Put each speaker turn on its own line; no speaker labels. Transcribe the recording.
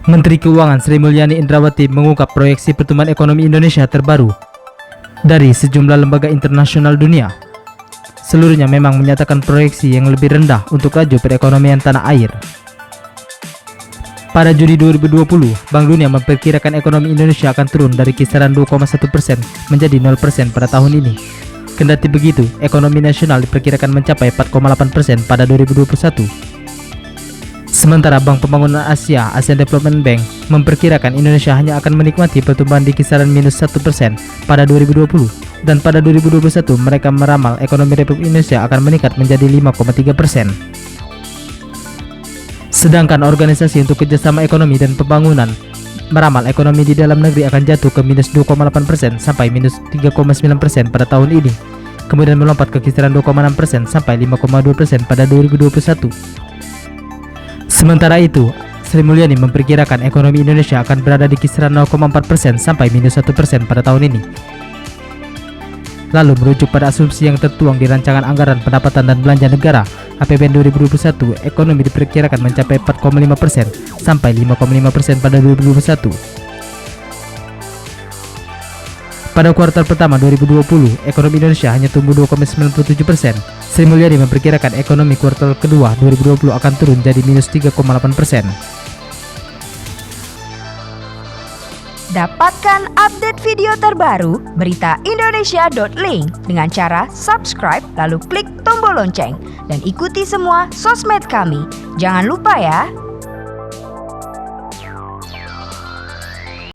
Menteri Keuangan Sri Mulyani Indrawati mengungkap proyeksi pertumbuhan ekonomi Indonesia terbaru dari sejumlah lembaga internasional dunia. Seluruhnya memang menyatakan proyeksi yang lebih rendah untuk laju perekonomian tanah air. Pada Juli 2020, Bank Dunia memperkirakan ekonomi Indonesia akan turun dari kisaran 2,1% menjadi 0% pada tahun ini. Kendati begitu, ekonomi nasional diperkirakan mencapai 4,8% pada 2021. Sementara Bank Pembangunan Asia (Asian Development Bank) memperkirakan Indonesia hanya akan menikmati pertumbuhan di kisaran minus 1% pada 2020, dan pada 2021 mereka meramal ekonomi Republik Indonesia akan meningkat menjadi 5,3%. Sedangkan Organisasi untuk Kerjasama Ekonomi dan Pembangunan meramal ekonomi di dalam negeri akan jatuh ke minus 2,8% sampai minus 3,9% pada tahun ini, kemudian melompat ke kisaran 2,6% sampai 5,2% pada 2021. Sementara itu, Sri Mulyani memperkirakan ekonomi Indonesia akan berada di kisaran 0,4% sampai minus 1% pada tahun ini. Lalu merujuk pada asumsi yang tertuang di Rancangan Anggaran Pendapatan dan Belanja Negara APBN 2021, ekonomi diperkirakan mencapai 4,5% sampai 5,5% pada 2021. Pada kuartal pertama 2020, ekonomi Indonesia hanya tumbuh 2,97%. Sri Mulyani memperkirakan ekonomi kuartal kedua 2020 akan turun jadi minus 3,8%.
Dapatkan update video terbaru berita Indonesia.link dengan cara subscribe lalu klik tombol lonceng dan ikuti semua sosmed kami. Jangan lupa ya.